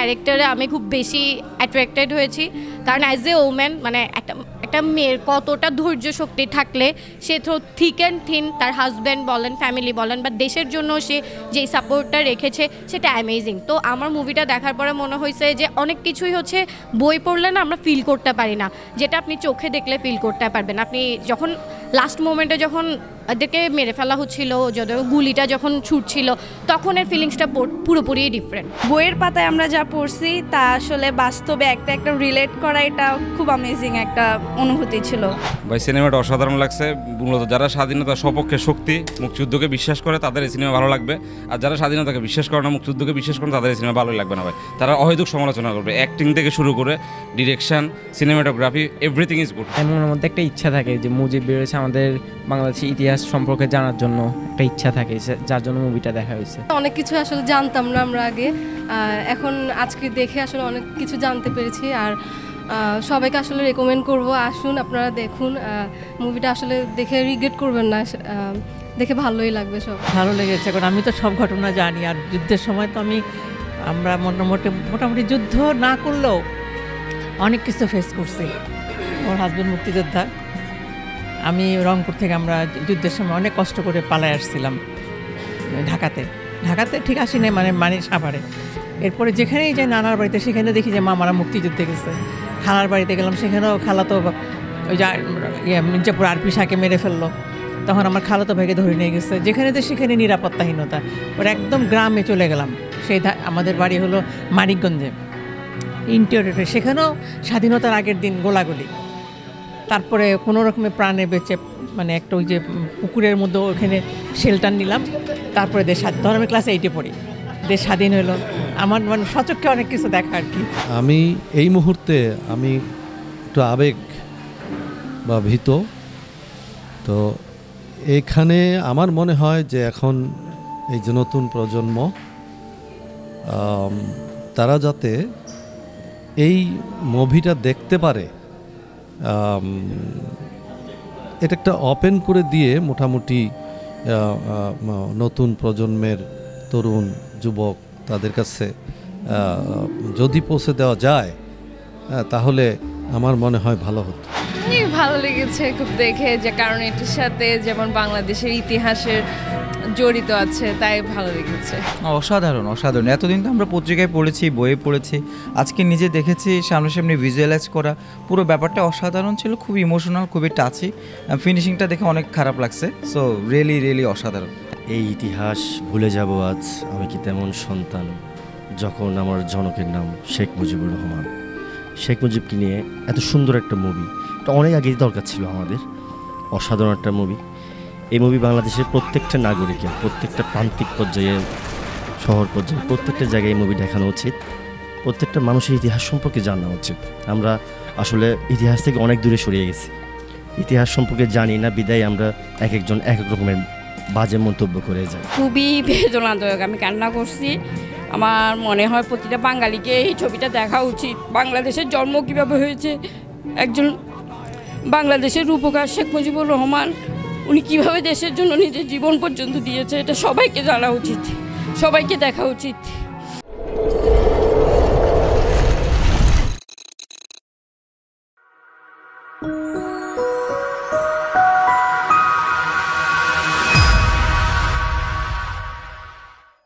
ক্যারেক্টারে আমি খুব বেশি অ্যাট্রাক্টেড হয়েছি, কারণ অ্যাজ এ ওম্যান মানে একটা মেয়ের কতটা ধৈর্য শক্তি থাকলে সে তো থিক অ্যান্ড থিন তার হাজব্যান্ড বলেন, ফ্যামিলি বলেন বা দেশের জন্য সে যেই সাপোর্টটা রেখেছে সেটা অ্যামেজিং। তো আমার মুভিটা দেখার পরে মনে হয়েছে যে অনেক কিছুই হচ্ছে বই পড়লে না আমরা ফিল করতে পারি না, যেটা আপনি চোখে দেখলে ফিল করতে পারবেন। আপনি যখন লাস্ট মোমেন্টে যখন এদেরকে মেরে ফেলা হচ্ছিল, যদিও গুলিটা যখন ছুটছিল, তখন এর ফিলিংসটা পুরোপুরি ডিফারেন্ট। বইয়ের পাতায় আমরা যা পড়ছি তা আসলে বাস্তবে একটা রিলেট করা, এটা খুব অ্যামেজিং একটা অনুভূতি ছিল। ভাই সিনেমাটা অসাধারণ লাগছে। মূলত যারা স্বাধীনতার সপক্ষে শক্তি, মুক্তিযুদ্ধকে বিশ্বাস করে তাদের এই সিনেমা ভালো লাগবে, আর যারা স্বাধীনতাকে বিশ্বাস করে না, মুক্তিযুদ্ধকে বিশ্বাস করে তাদের এই সিনেমা ভালোই লাগবে না ভাই। তারা অহেতুক সমালোচনা করবে, অ্যাক্টিং থেকে শুরু করে direction, cinematography, everything is good. মনের মধ্যে একটা ইচ্ছা থাকে যে মুজিব বেরোয়েছে আমাদের বাংলাদেশের ইতিহাস সম্পর্কে জানার জন্য, একটা ইচ্ছা থাকে, যার জন্য মুভিটা দেখা হয়েছে। অনেক কিছু আসলে জানতাম না আমরা আগে, এখন আজকে দেখে আসলে অনেক কিছু জানতে পেরেছি। আর সবাইকে আসলে রেকমেন্ড করব, আসুন আপনারা দেখুন মুভিটা, আসলে দেখে রিগ্রেট করবেন না, দেখে ভালোই লাগবে। সব ভালো লেগেছে, কারণ আমি তো সব ঘটনা জানি, আর যুদ্ধের সময় তো আমরা মোটামুটি যুদ্ধ না করলেও অনেক কিছু ফেস করছি। ওর হাজব্যান্ড মুক্তিযোদ্ধা, আমি রংপুর থেকে আমরা যুদ্ধের সময় অনেক কষ্ট করে পালায় আসছিলাম ঢাকাতে ঠিক আসি না, মানে সাভারে। এরপরে যেখানেই যাই নানার বাড়িতে, সেখানে দেখি যে মামারা মুক্তিযুদ্ধে গেছে। খালার বাড়িতে গেলাম, সেখানেও খালা তো ওই যে মির্জাপুর আরপি শাকে মেরে ফেললো, তখন আমার খালাতো ভাইকে ধরে নিয়ে গেছে। যেখানে তো সেখানে নিরাপত্তাহীনতা, ওরা একদম গ্রামে চলে গেলাম। সেই আমাদের বাড়ি হলো মানিকগঞ্জে ইন্টেরিয়রে, সেখানেও স্বাধীনতার আগের দিন গোলাগুলি। তারপরে কোনো রকমের প্রাণে বেঁচে মানে একটা ওই যে পুকুরের মধ্যে ওখানে শেল্টার নিলাম। তারপরে ধর আমি ক্লাস 8-এ পড়ি, দেশ স্বাধীন হলো। আমার মানে সচক্ষে অনেক কিছু দেখা আর কি। আমি এই মুহূর্তে আমি একটু আবেগ বা ভীত। তো এখানে আমার মনে হয় যে এখন এই যে নতুন প্রজন্ম, তারা যাতে এই মুভিটা দেখতে পারে, এটা একটা ওপেন করে দিয়ে মোটামুটি নতুন প্রজন্মের তরুণ যুবক তাদের কাছে যদি পৌঁছে দেওয়া যায়, তাহলে আমার মনে হয় ভালো হতো। ভালো লেগেছে খুব দেখে, যে কারণ এটির সাথে যেমন বাংলাদেশের ইতিহাসের জড়িত আছে, তাই ভালো লেগেছে। অসাধারণ অসাধারণ। এতদিন তো আমরা পত্রিকায় পড়েছি, বইয়ে পড়েছি, আজকে নিজে দেখেছি, সামনাসামনি ভিজুয়ালাইজ করা, পুরো ব্যাপারটা অসাধারণ ছিল, খুব ইমোশনাল, খুবই টাচি। ফিনিশিংটা দেখে অনেক খারাপ লাগছে। সো রিয়েলি অসাধারণ। এই ইতিহাস ভুলে যাব আজ আমি কি তেমন সন্তান, যখন আমার জনকের নাম শেখ মুজিবুর রহমান। শেখ মুজিবকে নিয়ে এত সুন্দর একটা মুভি, এটা অনেক আগেই দরকার ছিল আমাদের। অসাধারণ একটা মুভি। এই মুভি বাংলাদেশের প্রত্যেকটা নাগরিকের, প্রত্যেকটা প্রান্তিক পর্যায়ে, শহর পর্যায়ে, প্রত্যেকটা জায়গায় এই মুভি দেখানো উচিত। প্রত্যেকটা মানুষের ইতিহাস সম্পর্কে জানা উচিত। আমরা আসলে ইতিহাস থেকে অনেক দূরে সরিয়ে গেছি, ইতিহাস সম্পর্কে জানি না, বিদায় আমরা এক একজন এক এক রকমের বাজে মন্তব্য করে যাই। খুবই বেদনাদায়ক, আমি কান্না করছি। আমার মনে হয় প্রতিটা বাঙালিকে এই ছবিটা দেখা উচিত। বাংলাদেশের জন্ম কীভাবে হয়েছে, একজন বাংলাদেশের রূপকার শেখ মুজিবুর রহমান, উনি কীভাবে দেশের জন্য নিজের জীবন পর্যন্ত দিয়েছে, এটা সবাইকে জানা উচিত, সবাইকে দেখা উচিত।